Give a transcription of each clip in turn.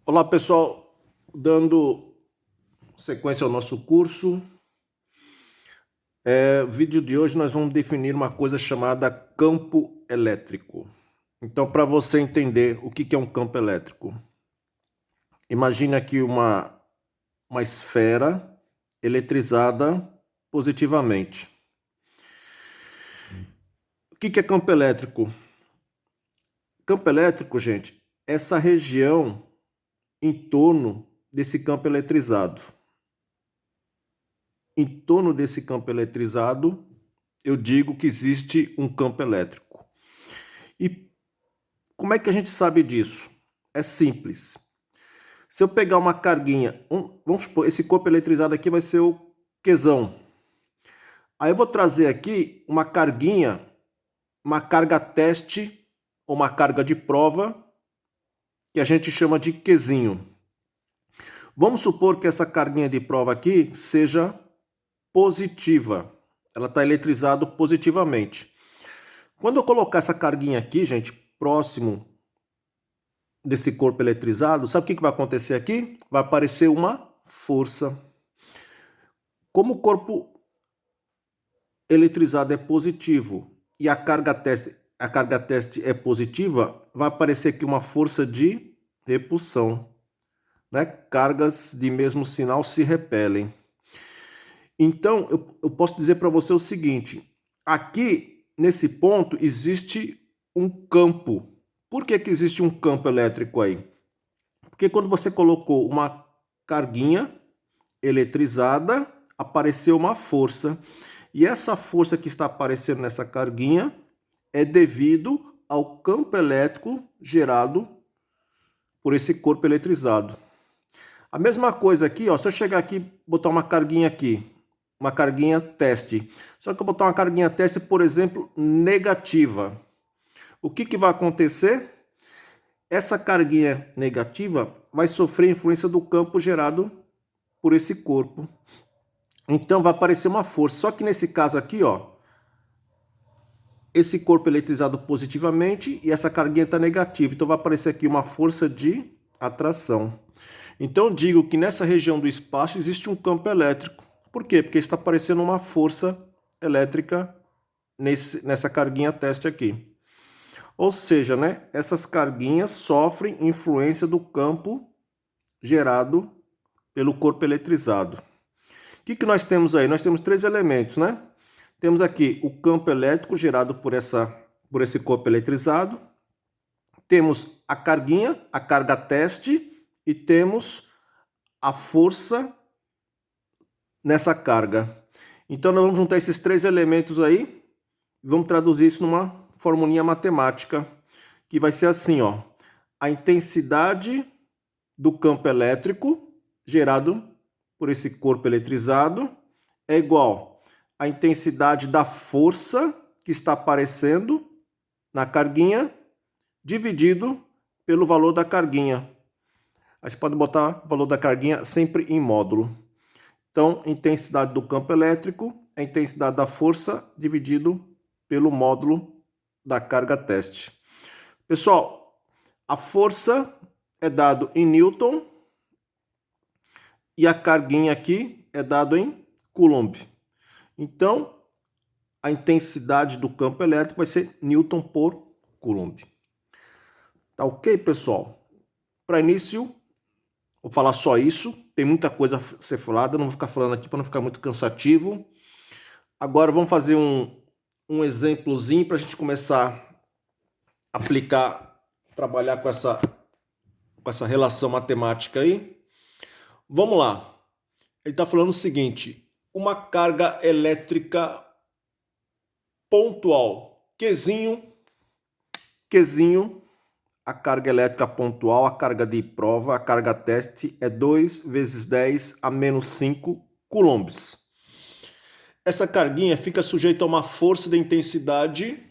Olá pessoal, dando sequência ao nosso curso. Vídeo de hoje nós vamos definir uma coisa chamada campo elétrico. Então, para você entender o que é um campo elétrico, imagine aqui uma esfera eletrizada positivamente. O que é campo elétrico? Campo elétrico, gente, é essa região em torno desse campo eletrizado. Em torno desse campo eletrizado, eu digo que existe um campo elétrico. E como é que a gente sabe disso? É simples. Se eu pegar uma carguinha, vamos supor, esse corpo eletrizado aqui vai ser o Qzão. Aí eu vou trazer aqui uma carguinha, uma carga teste ou uma carga de prova, que a gente chama de Qzinho. Vamos supor que essa carguinha de prova aqui seja positiva. Ela está eletrizada positivamente. Quando eu colocar essa carguinha aqui, gente, próximo desse corpo eletrizado, sabe o que vai acontecer aqui? Vai aparecer uma força. Como o corpo eletrizado é positivo e a carga teste é positiva, vai aparecer aqui uma força de repulsão. Né? Cargas de mesmo sinal se repelem. Então, eu posso dizer para você o seguinte, aqui, nesse ponto, existe um campo. Por que existe um campo elétrico aí? Porque quando você colocou uma carguinha eletrizada, apareceu uma força. E essa força que está aparecendo nessa carguinha é devido ao campo elétrico gerado por esse corpo eletrizado. A mesma coisa aqui, ó, se eu chegar aqui e botar uma carguinha aqui, uma carguinha teste. Só que eu botar uma carguinha teste, por exemplo, negativa. O que vai acontecer? Essa carguinha negativa vai sofrer influência do campo gerado por esse corpo. Então vai aparecer uma força. Só que nesse caso aqui, ó, esse corpo eletrizado positivamente e essa carguinha está negativa. Então vai aparecer aqui uma força de atração. Então eu digo que nessa região do espaço existe um campo elétrico. Por quê? Porque está aparecendo uma força elétrica nessa carguinha teste aqui. Ou seja, né, essas carguinhas sofrem influência do campo gerado pelo corpo eletrizado. O que nós temos aí? Nós temos três elementos, né? Temos aqui o campo elétrico gerado por esse corpo eletrizado. Temos a carguinha, a carga teste, e temos a força nessa carga. Então nós vamos juntar esses três elementos aí e vamos traduzir isso numa formulinha matemática, que vai ser assim, ó. A intensidade do campo elétrico gerado por esse corpo eletrizado é igual à intensidade da força que está aparecendo na carguinha dividido pelo valor da carguinha. Aí você pode botar o valor da carguinha sempre em módulo. Então, intensidade do campo elétrico é a intensidade da força dividido pelo módulo da carga teste. Pessoal, a força é dado em Newton e a carguinha aqui é dado em Coulomb. Então, a intensidade do campo elétrico vai ser Newton por Coulomb. Tá ok, pessoal? Para início, vou falar só isso. Tem muita coisa a ser falada, não vou ficar falando aqui para não ficar muito cansativo. Agora vamos fazer um exemplozinho para a gente começar a aplicar, trabalhar com essa relação matemática aí. Vamos lá. Ele está falando o seguinte, uma carga elétrica pontual, Qzinho, a carga elétrica pontual, a carga de prova, a carga teste é 2 vezes 10 a menos 5 coulombs. Essa carguinha fica sujeita a uma força de intensidade,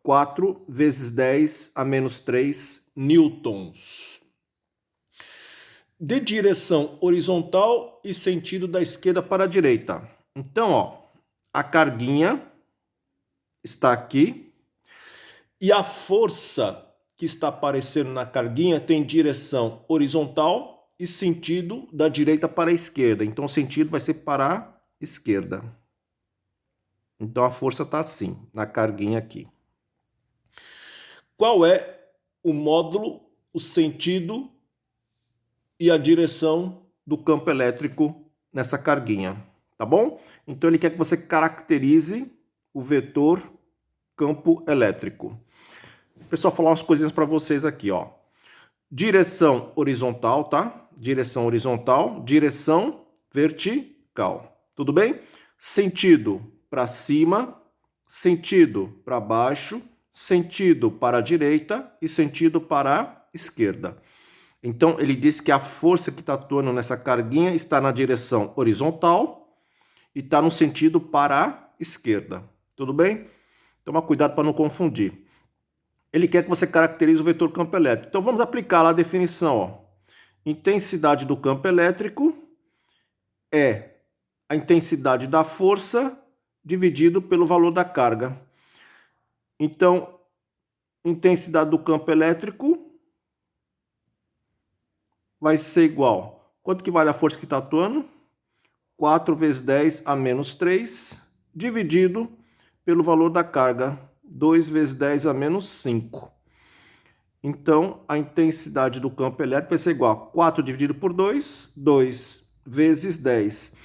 4 vezes 10 a menos 3 newtons. De direção horizontal e sentido da esquerda para a direita. Então, ó, a carguinha está aqui e a força que está aparecendo na carguinha tem direção horizontal e sentido da direita para a esquerda. Então o sentido vai ser para a esquerda. Então a força está assim, na carguinha aqui. Qual é o módulo, o sentido e a direção do campo elétrico nessa carguinha? Tá bom? Então ele quer que você caracterize o vetor campo elétrico. Pessoal, falar umas coisinhas para vocês aqui, ó. Direção horizontal, tá? Direção horizontal, direção vertical. Tudo bem? Sentido para cima, sentido para baixo, sentido para a direita e sentido para a esquerda. Então, ele diz que a força que está atuando nessa carguinha está na direção horizontal e está no sentido para a esquerda. Tudo bem? Toma cuidado para não confundir. Ele quer que você caracterize o vetor campo elétrico. Então vamos aplicar lá a definição. Ó. Intensidade do campo elétrico é a intensidade da força dividido pelo valor da carga. Então, intensidade do campo elétrico vai ser igual. Quanto que vale a força que está atuando? 4 vezes 10 a menos 3, dividido pelo valor da carga. 2 vezes 10 a menos 5. Então, a intensidade do campo elétrico vai ser igual a 4 dividido por 2, 2 vezes 10.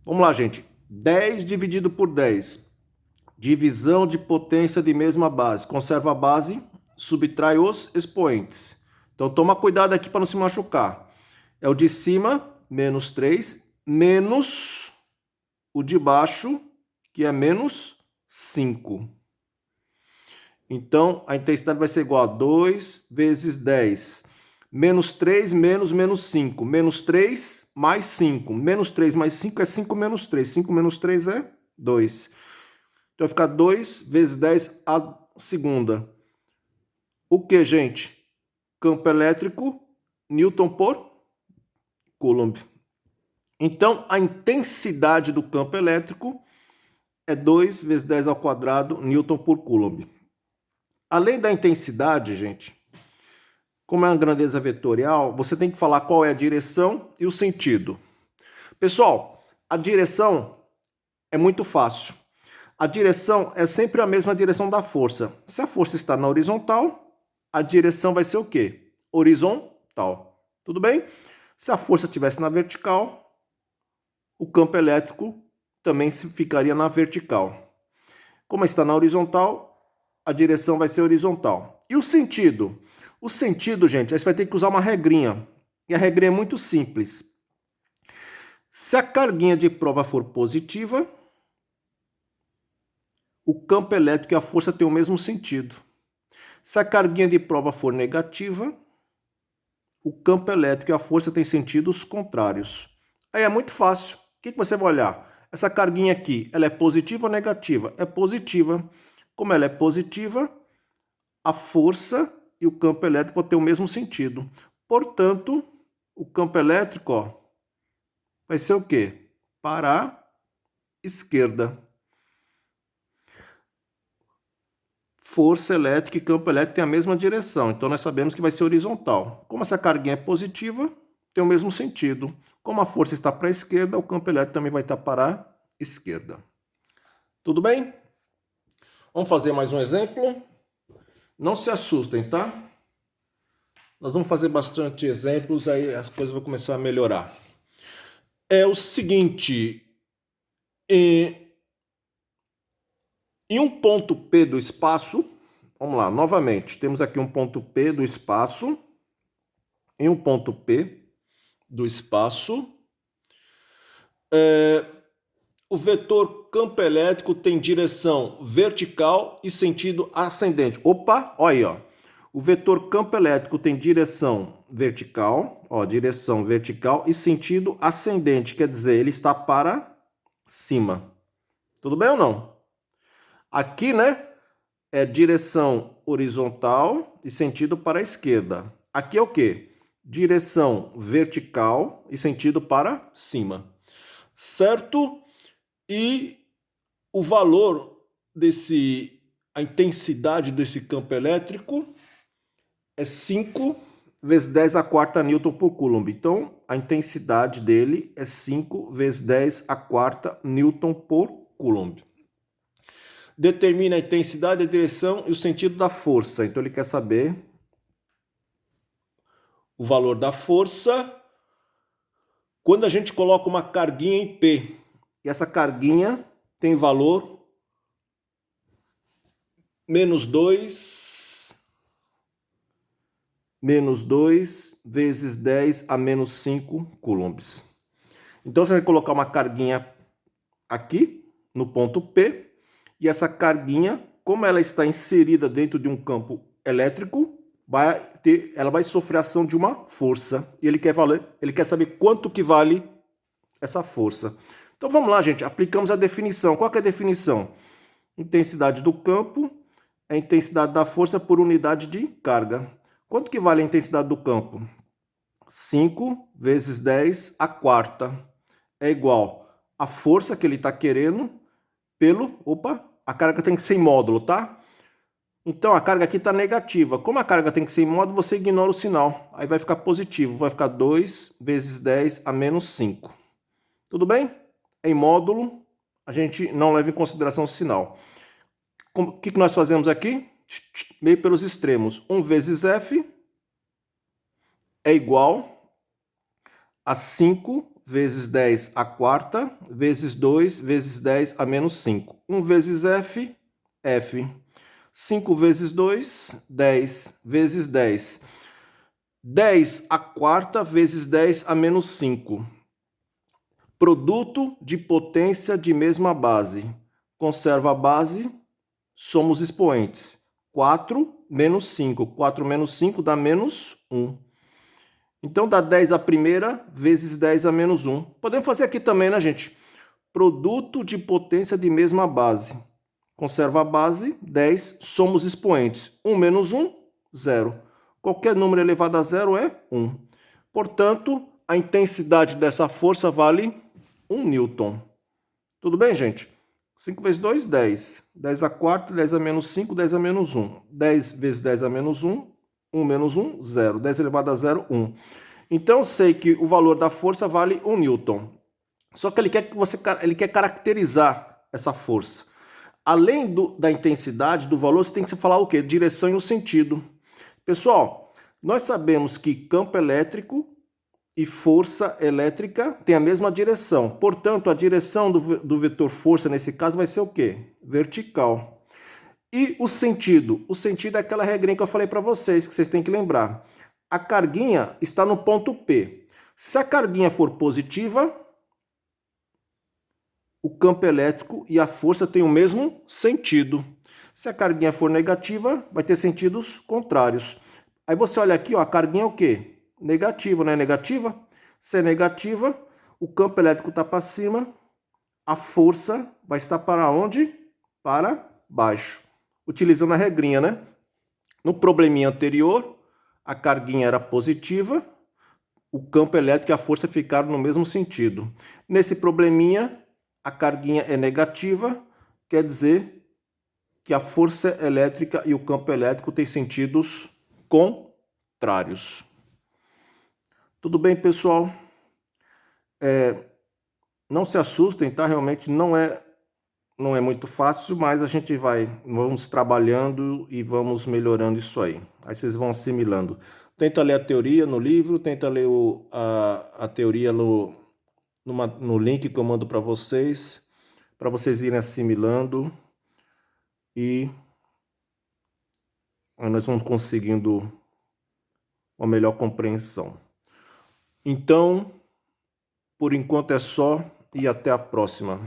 Vamos lá, gente. 10 dividido por 10. Divisão de potência de mesma base. Conserva a base, subtrai os expoentes. Então, toma cuidado aqui para não se machucar. É o de cima, menos 3, menos o de baixo, que é menos 5. Então, a intensidade vai ser igual a 2 vezes 10. Menos 3 menos 5. Menos 3 mais 5. Menos 3 mais 5 é 5 menos 3. 5 menos 3 é 2. Então, vai ficar 2 vezes 10 a segunda. O que, gente? Campo elétrico, Newton por Coulomb. Então, a intensidade do campo elétrico é 2 vezes 10 ao quadrado, Newton por Coulomb. Além da intensidade, gente, como é uma grandeza vetorial, você tem que falar qual é a direção e o sentido. Pessoal, a direção é muito fácil. A direção é sempre a mesma direção da força. Se a força está na horizontal, a direção vai ser o quê? Horizontal. Tudo bem? Se a força estivesse na vertical, o campo elétrico também ficaria na vertical. Como está na horizontal, a direção vai ser horizontal. E o sentido? O sentido, gente, aí você vai ter que usar uma regrinha. E a regrinha é muito simples. Se a carguinha de prova for positiva, o campo elétrico e a força têm o mesmo sentido. Se a carguinha de prova for negativa, o campo elétrico e a força têm sentidos contrários. Aí é muito fácil. O que você vai olhar? Essa carguinha aqui, ela é positiva ou negativa? É positiva. Como ela é positiva, a força e o campo elétrico vão ter o mesmo sentido. Portanto, o campo elétrico, ó, vai ser o quê? Para a esquerda. Força elétrica e campo elétrico têm a mesma direção, então nós sabemos que vai ser horizontal. Como essa carguinha é positiva, tem o mesmo sentido. Como a força está para a esquerda, o campo elétrico também vai estar para a esquerda. Tudo bem? Vamos fazer mais um exemplo? Não se assustem, tá? Nós vamos fazer bastante exemplos, aí as coisas vão começar a melhorar. É o seguinte, em um ponto P do espaço, vamos lá, novamente, temos aqui um ponto P do espaço, em um ponto P do espaço, o vetor campo elétrico tem direção vertical e sentido ascendente. Opa, olha aí, ó. O vetor campo elétrico tem direção vertical, ó, direção vertical e sentido ascendente, quer dizer, ele está para cima. Tudo bem ou não? Aqui, né, é direção horizontal e sentido para a esquerda. Aqui é o quê? Direção vertical e sentido para cima. Certo? E o valor a intensidade desse campo elétrico é 5 vezes 10 a quarta Newton por Coulomb. Então, a intensidade dele é 5 vezes 10 a quarta Newton por Coulomb. Determina a intensidade, a direção e o sentido da força. Então, ele quer saber o valor da força quando a gente coloca uma carguinha em P. E essa carguinha tem valor menos 2 vezes 10 a menos 5 coulombs. Então, você vai colocar uma carguinha aqui, no ponto P, e essa carguinha, como ela está inserida dentro de um campo elétrico, ela vai sofrer a ação de uma força. E ele quer saber quanto que vale essa força. Então, vamos lá, gente. Aplicamos a definição. Qual que é a definição? Intensidade do campo é a intensidade da força por unidade de carga. Quanto que vale a intensidade do campo? 5 vezes 10 a quarta é igual a força que ele está querendo pelo... Opa, a carga tem que ser em módulo, tá? Então, a carga aqui está negativa. Como a carga tem que ser em módulo, você ignora o sinal. Aí vai ficar positivo. Vai ficar 2 vezes 10 a menos 5. Tudo bem? Em módulo, a gente não leva em consideração o sinal. O que nós fazemos aqui? Meio pelos extremos. 1 vezes F é igual a 5 vezes 10 a quarta, vezes 2 vezes 10 a menos 5. 1 vezes F, F. 5 vezes 2, 10 vezes 10. 10 a quarta vezes 10 a menos 5. Produto de potência de mesma base. Conserva a base, somos expoentes. 4 menos 5. 4 menos 5 dá menos 1. Então, dá 10 a primeira vezes 10 a menos 1. Podemos fazer aqui também, né, gente? Produto de potência de mesma base. Conserva a base, 10, somos expoentes. 1 menos 1, 0. Qualquer número elevado a 0 é 1. Portanto, a intensidade dessa força vale 1 newton. Tudo bem, gente? 5 vezes 2, 10. 10 a quarta, 10 a menos 5, 10 a menos 1. 10 vezes 10 a menos 1, 1 menos 1, 0. 10 elevado a 0, 1. Então, eu sei que o valor da força vale 1 newton. Só que ele quer caracterizar essa força. Além da intensidade, do valor, você tem que falar o quê? Direção e o sentido. Pessoal, nós sabemos que campo elétrico e força elétrica têm a mesma direção. Portanto, a direção do vetor força, nesse caso, vai ser o quê? Vertical. E o sentido? O sentido é aquela regrinha que eu falei para vocês, que vocês têm que lembrar. A carguinha está no ponto P. Se a carguinha for positiva, o campo elétrico e a força têm o mesmo sentido. Se a carguinha for negativa, vai ter sentidos contrários. Aí você olha aqui, ó, a carguinha é o quê? Negativa, não é negativa? Se é negativa, o campo elétrico está para cima, a força vai estar para onde? Para baixo. Utilizando a regrinha, né? No probleminha anterior, a carguinha era positiva, o campo elétrico e a força ficaram no mesmo sentido. Nesse probleminha, a carguinha é negativa, quer dizer que a força elétrica e o campo elétrico têm sentidos contrários. Tudo bem, pessoal? Não se assustem, tá? Realmente não é muito fácil, mas a gente vamos trabalhando e vamos melhorando isso aí. Aí vocês vão assimilando. Tenta ler a teoria no livro, tenta ler a teoria no link que eu mando para vocês irem assimilando e nós vamos conseguindo uma melhor compreensão. Então, por enquanto é só e até a próxima.